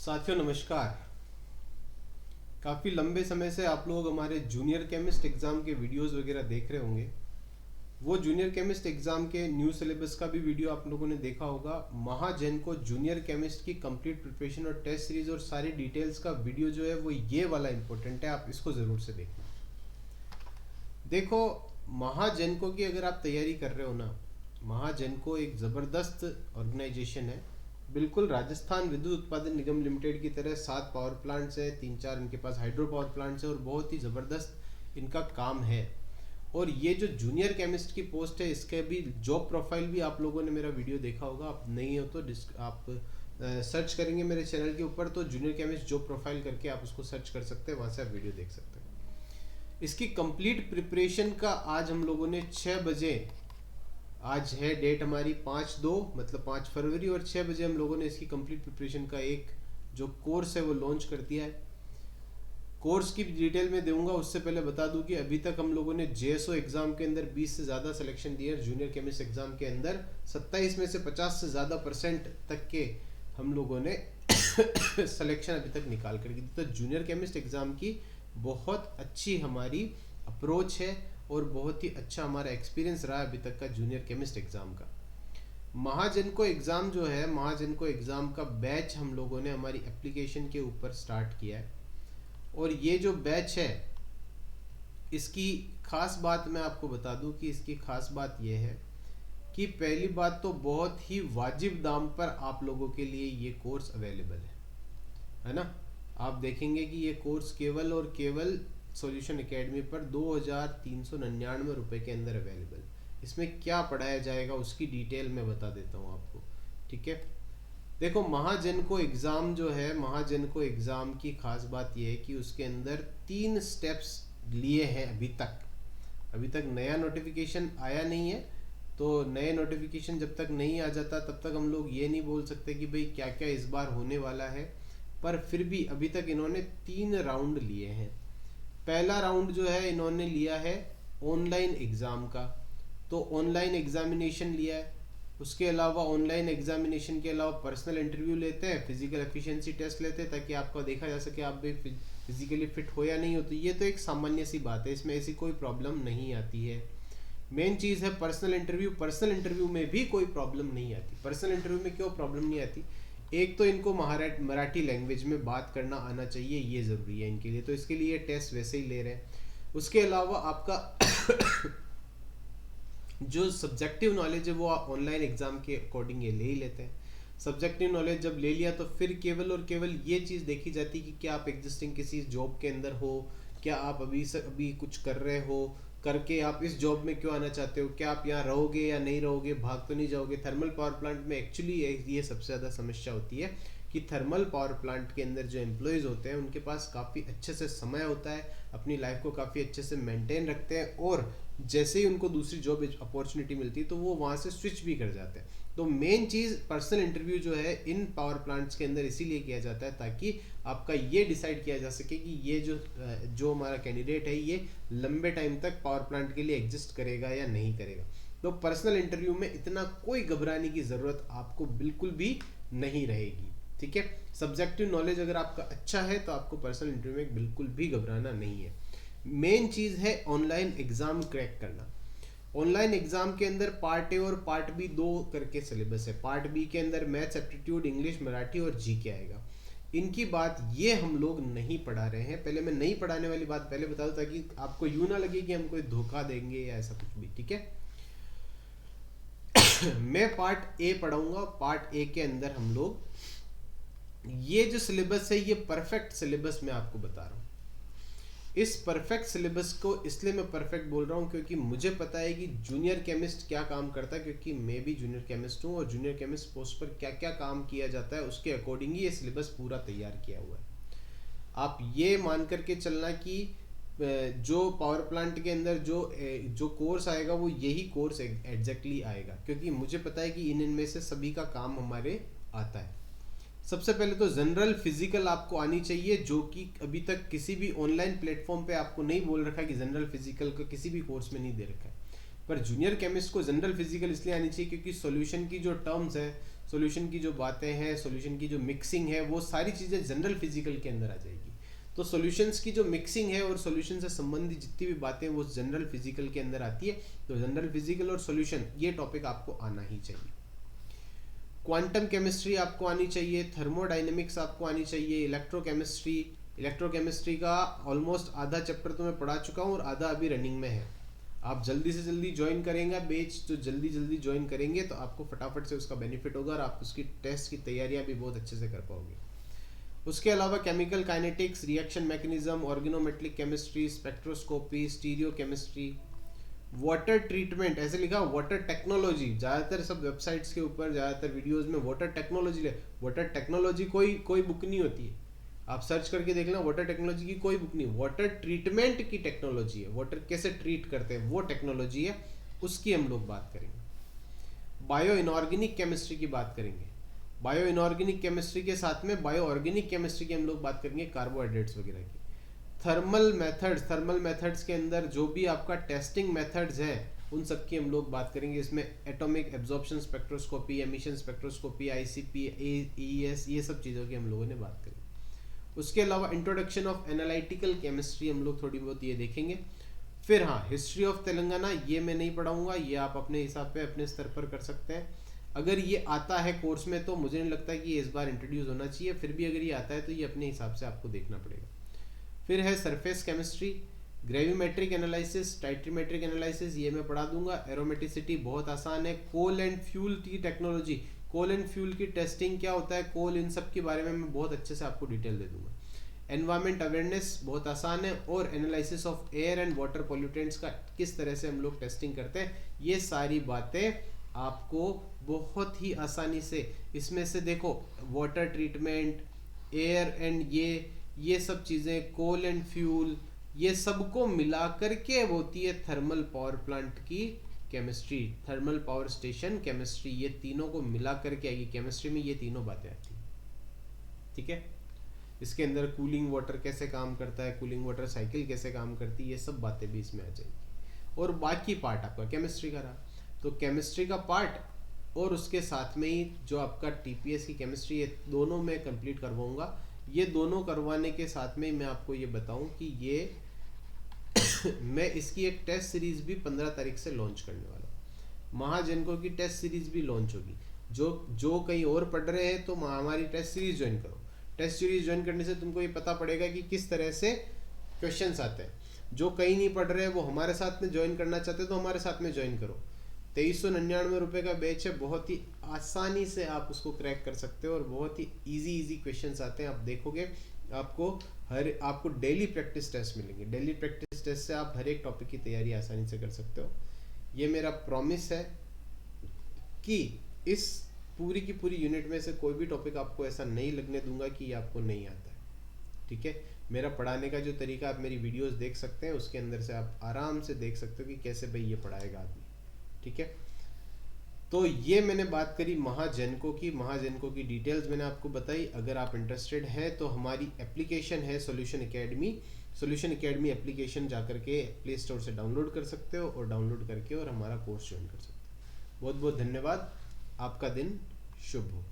साथियों नमस्कार। काफ़ी लंबे समय से आप लोग हमारे जूनियर केमिस्ट एग्ज़ाम के वीडियोस वगैरह देख रहे होंगे। वो जूनियर केमिस्ट एग्ज़ाम के न्यू सिलेबस का भी वीडियो आप लोगों ने देखा होगा। महाजन को जूनियर केमिस्ट की कंप्लीट प्रिपरेशन और टेस्ट सीरीज और सारी डिटेल्स का वीडियो जो है वो ये वाला इंपॉर्टेंट है, आप इसको ज़रूर से देखना। देखो, महाजनको की अगर आप तैयारी कर रहे हो ना, महाजनको एक ज़बरदस्त ऑर्गेनाइजेशन है। बिल्कुल राजस्थान विद्युत उत्पादन निगम लिमिटेड की तरह 7 पावर प्लांट्स है, 3-4 इनके पास हाइड्रो पावर प्लांट्स है और बहुत ही ज़बरदस्त इनका काम है। और ये जो जूनियर केमिस्ट की पोस्ट है, इसके भी जॉब प्रोफाइल भी आप लोगों ने मेरा वीडियो देखा होगा। आप नहीं हो तो आप सर्च करेंगे मेरे चैनल के ऊपर तो जूनियर केमिस्ट जॉब प्रोफाइल करके आप उसको सर्च कर सकते हैं, वहाँ से आप वीडियो देख सकते हैं। इसकी कंप्लीट प्रिपरेशन का आज हम लोगों ने 6 बजे, आज है डेट हमारी 5/2 मतलब 5 फरवरी, और 6 बजे हम लोगों ने इसकी कंप्लीट प्रिपरेशन का एक जो कोर्स है वो लॉन्च कर दिया है। कोर्स की डिटेल में दूंगा, उससे पहले बता दूं कि अभी तक हम लोगों ने जेएसओ एग्जाम के अंदर 20 से ज़्यादा सिलेक्शन दिए, जूनियर केमिस्ट एग्जाम के अंदर 27 में से 50 से ज़्यादा % तक के हम लोगों ने सिलेक्शन अभी तक निकाल कर दी। तो जूनियर केमिस्ट एग्जाम की बहुत अच्छी हमारी अप्रोच है और बहुत ही अच्छा हमारा एक्सपीरियंस रहा अभी तक का जूनियर केमिस्ट एग्जाम का। महाजनको एग्ज़ाम जो है, महाजनको एग्ज़ाम का बैच हम लोगों ने हमारी एप्लीकेशन के ऊपर स्टार्ट किया है। और ये जो बैच है, इसकी खास बात मैं आपको बता दूं कि इसकी खास बात ये है कि पहली बात तो बहुत ही वाजिब दाम पर आप लोगों के लिए ये कोर्स अवेलेबल है ना। आप देखेंगे कि ये कोर्स केवल और केवल सॉल्यूशन एकेडमी पर 2399 रुपये के अंदर अवेलेबल। इसमें क्या पढ़ाया जाएगा उसकी डिटेल मैं बता देता हूँ आपको, ठीक है। देखो, महाजनको एग्ज़ाम जो है, महाजनको एग्ज़ाम की खास बात यह है कि उसके अंदर 3 स्टेप्स लिए हैं अभी तक। अभी तक नया नोटिफिकेशन आया नहीं है, तो नए नोटिफिकेशन जब तक नहीं आ जाता तब तक हम लोग ये नहीं बोल सकते कि भाई क्या क्या इस बार होने वाला है। पर फिर भी अभी तक इन्होंने 3 राउंड लिए हैं। पहला राउंड जो है इन्होंने लिया है ऑनलाइन एग्ज़ाम का, तो ऑनलाइन एग्जामिनेशन लिया है। उसके अलावा ऑनलाइन एग्जामिनेशन के अलावा पर्सनल इंटरव्यू लेते हैं, फिजिकल एफिशिएंसी टेस्ट लेते हैं ताकि आपको देखा जा सके आप भी फिजिकली फिट हो या नहीं हो। तो ये तो एक सामान्य सी बात है, इसमें ऐसी कोई प्रॉब्लम नहीं आती है। मेन चीज़ है पर्सनल इंटरव्यू। पर्सनल इंटरव्यू में भी कोई प्रॉब्लम नहीं आती। पर्सनल इंटरव्यू में क्यों प्रॉब्लम नहीं आती? एक तो इनको मराठी लैंग्वेज में बात करना आना चाहिए, ये ज़रूरी है इनके लिए, तो इसके लिए टेस्ट वैसे ही ले रहे हैं। उसके अलावा आपका जो सब्जेक्टिव नॉलेज है वो आप ऑनलाइन एग्जाम के अकॉर्डिंग ये ले ही लेते हैं। सब्जेक्टिव नॉलेज जब ले लिया तो फिर केवल और केवल ये चीज़ देखी जाती है कि क्या आप एग्जिस्टिंग किसी जॉब के अंदर हो, क्या आप अभी कुछ कर रहे हो, करके आप इस जॉब में क्यों आना चाहते हो, क्या आप यहाँ रहोगे या नहीं रहोगे, भाग तो नहीं जाओगे। थर्मल पावर प्लांट में एक्चुअली ये सबसे ज़्यादा समस्या होती है कि थर्मल पावर प्लांट के अंदर जो एम्प्लॉयज़ होते हैं उनके पास काफ़ी अच्छे से समय होता है, अपनी लाइफ को काफ़ी अच्छे से मेंटेन रखते हैं, और जैसे ही उनको दूसरी जॉब अपॉर्चुनिटी मिलती है तो वो वहाँ से स्विच भी कर जाते हैं। तो मेन चीज़ पर्सनल इंटरव्यू जो है इन पावर प्लांट्स के अंदर इसीलिए किया जाता है ताकि आपका ये डिसाइड किया जा सके कि ये जो हमारा कैंडिडेट है ये लंबे टाइम तक पावर प्लांट के लिए एग्जिस्ट करेगा या नहीं करेगा। तो पर्सनल इंटरव्यू में इतना कोई घबराने की ज़रूरत आपको बिल्कुल भी नहीं रहेगी, ठीक है। सब्जेक्टिव नॉलेज अगर आपका अच्छा है तो आपको पर्सनल इंटरव्यू में बिल्कुल भी घबराना नहीं है। मेन चीज़ है ऑनलाइन एग्ज़ाम क्रैक करना। ऑनलाइन एग्ज़ाम के अंदर पार्ट ए और पार्ट बी 2 करके सिलेबस है। पार्ट बी के अंदर मैथ्स, एप्टीट्यूड, इंग्लिश, मराठी और जीके आएगा। इनकी बात ये हम लोग नहीं पढ़ा रहे हैं। पहले मैं नहीं पढ़ाने वाली बात पहले बता दूं ताकि आपको यूँ ना लगे कि हम कोई धोखा देंगे या ऐसा कुछ भी, ठीक है। मैं पार्ट ए पढ़ाऊंगा। पार्ट ए के अंदर हम लोग ये जो सिलेबस है ये परफेक्ट सिलेबस मैं आपको बता रहा हूँ। इस परफेक्ट सिलेबस को इसलिए मैं परफेक्ट बोल रहा हूँ क्योंकि मुझे पता है कि जूनियर केमिस्ट क्या काम करता है, क्योंकि मैं भी जूनियर केमिस्ट हूँ और जूनियर केमिस्ट पोस्ट पर क्या क्या काम किया जाता है उसके अकॉर्डिंग ही ये सिलेबस पूरा तैयार किया हुआ है। आप ये मान करके चलना कि जो पावर प्लांट के अंदर जो कोर्स आएगा वो यही कोर्स एग्जैक्टली आएगा, क्योंकि मुझे पता है कि इनमें से सभी का काम हमारे आता है। सबसे पहले तो जनरल फिजिकल आपको आनी चाहिए, जो कि अभी तक किसी भी ऑनलाइन प्लेटफॉर्म पे आपको नहीं बोल रखा कि जनरल फिजिकल का किसी भी कोर्स में नहीं दे रखा है। पर जूनियर केमिस्ट को जनरल फिजिकल इसलिए आनी चाहिए क्योंकि सॉल्यूशन की जो टर्म्स है, सॉल्यूशन की जो बातें हैं, सॉल्यूशन की जो मिक्सिंग है, वो सारी चीज़ें जनरल फिजिकल के अंदर आ जाएगी। तो सॉल्यूशंस की जो मिक्सिंग है और सॉल्यूशन से संबंधित जितनी भी बातें वो जनरल फिजिकल के अंदर आती है। तो जनरल फिजिकल और सॉल्यूशन ये टॉपिक आपको आना ही चाहिए। क्वांटम केमिस्ट्री आपको आनी चाहिए, थर्मोडाइनमिक्स आपको आनी चाहिए, इलेक्ट्रोकेमिस्ट्री का ऑलमोस्ट आधा चैप्टर तो मैं पढ़ा चुका हूँ और आधा अभी रनिंग में है। आप जल्दी से जल्दी ज्वाइन करेंगे बैच, तो जल्दी ज्वाइन करेंगे तो आपको फटाफट से उसका बेनिफिट होगा और आप उसकी टेस्ट की तैयारियां भी बहुत अच्छे से कर पाओगे। उसके अलावा chemical kinetics, reaction mechanism, organometric chemistry, spectroscopy, stereo chemistry, water treatment, ऐसे लिखा वाटर टेक्नोलॉजी। ज़्यादातर सब वेबसाइट्स के ऊपर, ज़्यादातर वीडियोस में वाटर टेक्नोलॉजी वाटर टेक्नोलॉजी कोई बुक नहीं होती है। आप सर्च करके देख लेना, वाटर टेक्नोलॉजी की कोई बुक नहीं, वाटर ट्रीटमेंट की टेक्नोलॉजी है। वाटर कैसे ट्रीट करते हैं वो टेक्नोलॉजी है, उसकी हम लोग बात करेंगे। बायो इनऑर्गेनिक केमिस्ट्री की बात करेंगे। बायो इनऑर्गेनिक केमिस्ट्री के साथ में बायो ऑर्गेनिक केमिस्ट्री की हम लोग बात करेंगे, कार्बोहाइड्रेट्स वगैरह की। थर्मल मेथड्स के अंदर जो भी आपका टेस्टिंग मेथड्स हैं उन सब की हम लोग बात करेंगे। इसमें atomic absorption spectroscopy, emission spectroscopy, ICP, AES, ये सब चीज़ों की हम लोगों ने बात करी। उसके अलावा इंट्रोडक्शन ऑफ एनालिटिकल केमिस्ट्री हम लोग थोड़ी बहुत ये देखेंगे। फिर हाँ, हिस्ट्री ऑफ तेलंगाना ये मैं नहीं पढ़ाऊंगा, ये आप अपने हिसाब पे अपने स्तर पर कर सकते हैं। अगर ये आता है कोर्स में तो मुझे नहीं लगता कि ये इस बार इंट्रोड्यूस होना चाहिए, फिर भी अगर ये आता है तो ये अपने हिसाब से आपको देखना पड़ेगा। फिर है surface chemistry, gravimetric analysis, titrimetric analysis, ये मैं पढ़ा दूंगा। एरोमेटिसिटी बहुत आसान है। कोल एंड फ्यूल की टेक्नोलॉजी, कोल एंड फ्यूल की टेस्टिंग क्या होता है, कोल, इन सब के बारे में मैं बहुत अच्छे से आपको डिटेल दे दूंगा। एनवायरमेंट अवेयरनेस बहुत आसान है, और analysis of air and water pollutants का किस तरह से हम लोग टेस्टिंग करते हैं, ये सारी बातें आपको बहुत ही आसानी से, इसमें से देखो वाटर ट्रीटमेंट, एयर एंड ये सब चीज़ें, कोल एंड फ्यूल, ये सबको मिला करके होती है थर्मल पावर प्लांट की chemistry, thermal power station chemistry. ये तीनों को मिला करके आएगी केमिस्ट्री में, ये तीनों बातें आती हैं। ठीक है, इसके अंदर कूलिंग वाटर कैसे काम करता है, कूलिंग वाटर साइकिल कैसे काम करती है, ये सब बातें भी इसमें आ जाएंगी। और बाकी पार्ट आपका केमिस्ट्री का रहा, तो केमिस्ट्री का पार्ट और उसके साथ में ही जो आपका टीपीएस की केमिस्ट्री, ये दोनों मैं कंप्लीट करवाऊंगा। ये दोनों करवाने के साथ में मैं आपको ये बताऊं कि ये मैं इसकी एक टेस्ट सीरीज भी 15 तारीख से लॉन्च करने वाला हूँ। महाजनको की टेस्ट सीरीज भी लॉन्च होगी। जो कहीं और पढ़ रहे हैं तो हमारी टेस्ट सीरीज ज्वाइन करो। टेस्ट सीरीज ज्वाइन करने से तुमको ये पता पड़ेगा कि किस तरह से क्वेश्चंस आते हैं। जो कहीं नहीं पढ़ रहे हैं वो हमारे साथ में ज्वाइन करना चाहते हैं तो हमारे साथ में ज्वाइन करो। 2399 रुपये का बैच है, बहुत ही आसानी से आप उसको क्रैक कर सकते हो और बहुत ही इजी क्वेश्चंस आते हैं। आप देखोगे आपको डेली प्रैक्टिस टेस्ट मिलेंगे। डेली प्रैक्टिस टेस्ट से आप हर एक टॉपिक की तैयारी आसानी से कर सकते हो। ये मेरा प्रॉमिस है कि इस पूरी की पूरी यूनिट में से कोई भी टॉपिक आपको ऐसा नहीं लगने दूंगा कि ये आपको नहीं आता है। ठीक है, मेरा पढ़ाने का जो तरीका आप मेरी वीडियोस देख सकते हैं, उसके अंदर से आप आराम से देख सकते हो कि कैसे भाई ये पढ़ाएगा आदमी। ठीक है, तो ये मैंने बात करी महाजनको की डिटेल्स मैंने आपको बताई। अगर आप इंटरेस्टेड हैं तो हमारी एप्लीकेशन है सॉल्यूशन एकेडमी एप्लीकेशन जाकर के प्ले स्टोर से डाउनलोड कर सकते हो और डाउनलोड करके और हमारा कोर्स ज्वाइन कर सकते हो। बहुत बहुत धन्यवाद, आपका दिन शुभ हो।